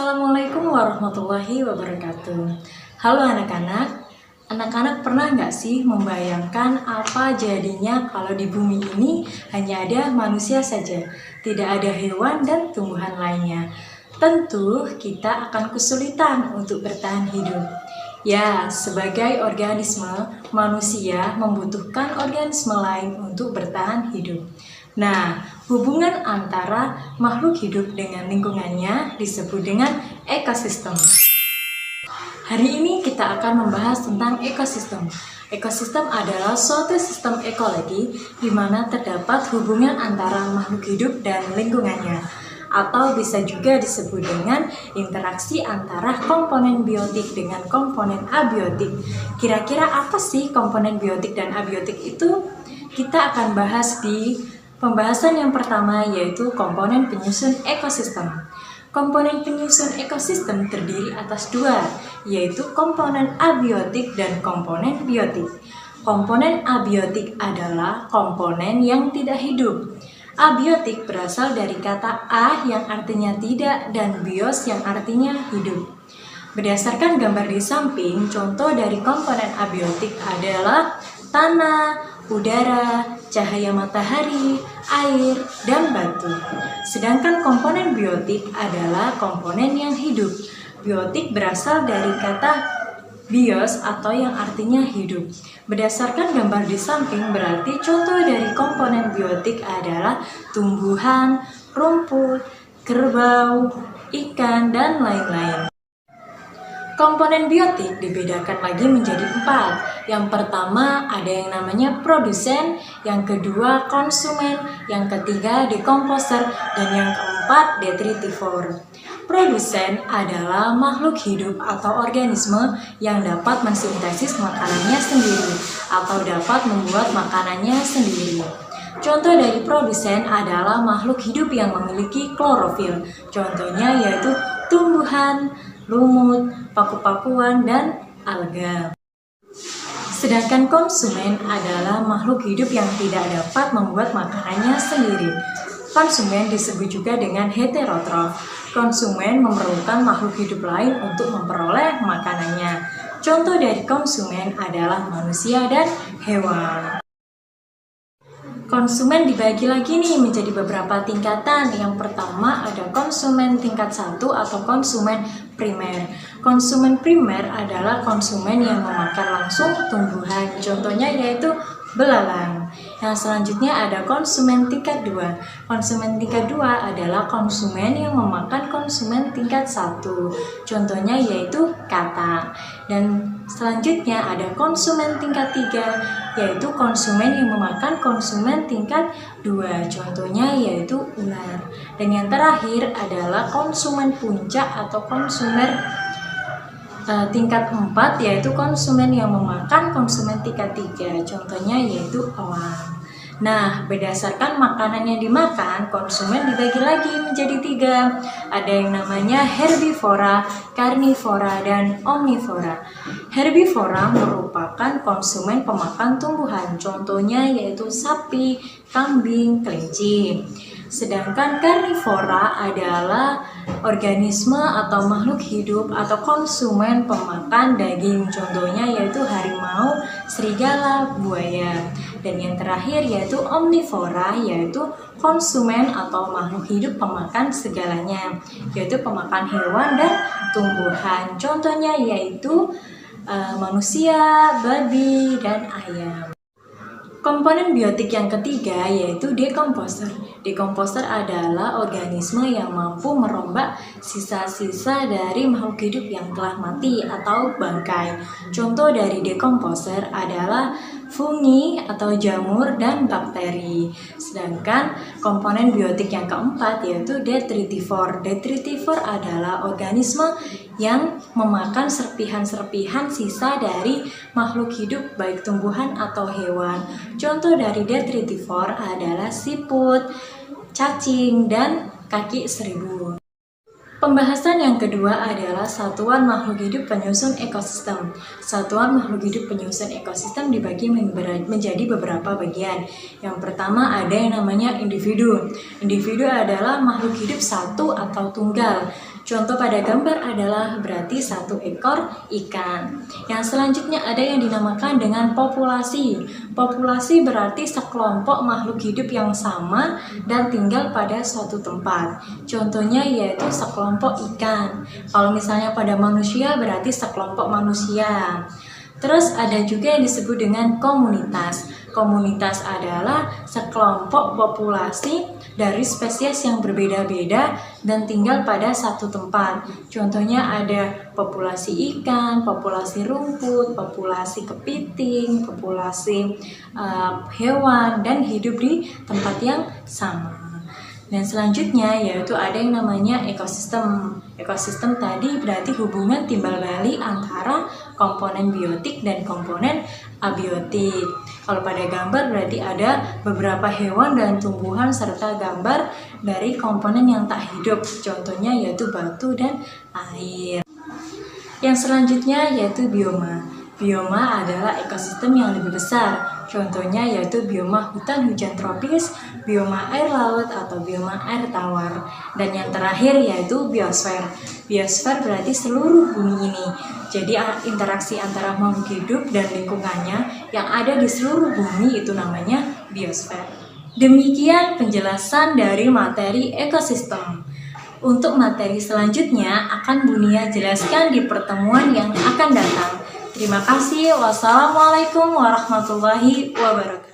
Assalamualaikum warahmatullahi wabarakatuh. Halo anak-anak. Anak-anak pernah nggak sih membayangkan apa jadinya kalau di bumi ini hanya ada manusia saja, tidak ada hewan dan tumbuhan lainnya? Tentu kita akan kesulitan untuk bertahan hidup. Ya, sebagai organisme, manusia membutuhkan organisme lain untuk bertahan hidup. Nah, hubungan antara makhluk hidup dengan lingkungannya disebut dengan ekosistem. Hari ini kita akan membahas tentang ekosistem. Ekosistem adalah suatu sistem ekologi di mana terdapat hubungan antara makhluk hidup dan lingkungannya, atau bisa juga disebut dengan interaksi antara komponen biotik dengan komponen abiotik. Kira-kira apa sih komponen biotik dan abiotik itu? Kita akan bahas di pembahasan yang pertama, yaitu komponen penyusun ekosistem. Komponen penyusun ekosistem terdiri atas dua, yaitu komponen abiotik dan komponen biotik. Komponen abiotik adalah komponen yang tidak hidup. Abiotik berasal dari kata a yang artinya tidak dan bios yang artinya hidup. Berdasarkan gambar di samping, contoh dari komponen abiotik adalah tanah, udara, cahaya matahari, air, dan batu. Sedangkan komponen biotik adalah komponen yang hidup. Biotik berasal dari kata bios atau yang artinya hidup. Berdasarkan gambar di samping, berarti contoh dari komponen biotik adalah tumbuhan, rumput, kerbau, ikan, dan lain-lain. Komponen biotik dibedakan lagi menjadi 4. Yang pertama ada yang namanya produsen, yang kedua konsumen, yang ketiga dekomposer, dan yang keempat detritivor. Produsen adalah makhluk hidup atau organisme yang dapat mensintesis makanannya sendiri atau dapat membuat makanannya sendiri. Contoh dari produsen adalah makhluk hidup yang memiliki klorofil. Contohnya yaitu tumbuhan, lumut, paku-pakuan, dan alga. Sedangkan konsumen adalah makhluk hidup yang tidak dapat membuat makanannya sendiri. Konsumen disebut juga dengan heterotrof. Konsumen memerlukan makhluk hidup lain untuk memperoleh makanannya. Contoh dari konsumen adalah manusia dan hewan. Konsumen dibagi lagi nih menjadi beberapa tingkatan. Yang pertama ada konsumen tingkat 1 atau konsumen primer. Konsumen primer adalah konsumen yang memakan langsung tumbuhan. Contohnya yaitu belalang. Yang selanjutnya ada konsumen tingkat 2. Konsumen tingkat 2 adalah konsumen yang memakan konsumen tingkat 1. Contohnya yaitu katak. Dan selanjutnya ada konsumen tingkat 3, yaitu konsumen yang memakan konsumen tingkat 2. Contohnya yaitu ular. Dan yang terakhir adalah konsumen puncak atau konsumen tingkat 4, yaitu konsumen yang memakan konsumen tingkat 3. Contohnya yaitu elang. Nah, berdasarkan makanan yang dimakan, konsumen dibagi lagi menjadi 3. Ada yang namanya herbivora, karnivora, dan omnivora. Herbivora merupakan konsumen pemakan tumbuhan. Contohnya yaitu sapi, kambing, kelinci. Sedangkan karnivora adalah organisme atau makhluk hidup atau konsumen pemakan daging. Contohnya yaitu harimau, serigala, buaya. Dan yang terakhir yaitu omnivora, yaitu konsumen atau makhluk hidup pemakan segalanya, yaitu pemakan hewan dan tumbuhan. Contohnya yaitu manusia, babi, dan ayam. Komponen biotik yang ketiga yaitu dekomposer. Dekomposer adalah organisme yang mampu merombak sisa-sisa dari makhluk hidup yang telah mati atau bangkai. Contoh dari dekomposer adalah fungi atau jamur dan bakteri. Sedangkan komponen biotik yang keempat yaitu detritivor. Detritivor adalah organisme yang memakan serpihan-serpihan sisa dari makhluk hidup baik tumbuhan atau hewan. Contoh dari detritivor adalah siput, cacing, dan kaki seribu. Pembahasan yang kedua adalah satuan makhluk hidup penyusun ekosistem. Satuan makhluk hidup penyusun ekosistem dibagi menjadi beberapa bagian. Yang pertama ada yang namanya individu. Individu adalah makhluk hidup satu atau tunggal. Contoh pada gambar adalah berarti satu ekor ikan. Yang selanjutnya ada yang dinamakan dengan populasi. Populasi berarti sekelompok makhluk hidup yang sama dan tinggal pada suatu tempat. Contohnya yaitu sekelompok ikan. Kalau misalnya pada manusia berarti sekelompok manusia. Terus ada juga yang disebut dengan komunitas. Komunitas adalah sekelompok populasi dari spesies yang berbeda-beda dan tinggal pada satu tempat. Contohnya ada populasi ikan, populasi rumput, populasi kepiting, populasi hewan, dan hidup di tempat yang sama. Dan selanjutnya yaitu ada yang namanya ekosistem. Ekosistem tadi berarti hubungan timbal balik antara komponen biotik dan komponen abiotik. Kalau pada gambar berarti ada beberapa hewan dan tumbuhan serta gambar dari komponen yang tak hidup. Contohnya yaitu batu dan air. Yang selanjutnya yaitu bioma. Bioma adalah ekosistem yang lebih besar. Contohnya yaitu bioma hutan hujan tropis, bioma air laut atau bioma air tawar. Dan yang terakhir yaitu biosfer. Biosfer berarti seluruh bumi ini. Jadi interaksi antara makhluk hidup dan lingkungannya yang ada di seluruh bumi itu namanya biosfer. Demikian penjelasan dari materi ekosistem. Untuk materi selanjutnya akan Bu Nia jelaskan di pertemuan yang akan datang. Terima kasih. Wassalamualaikum warahmatullahi wabarakatuh.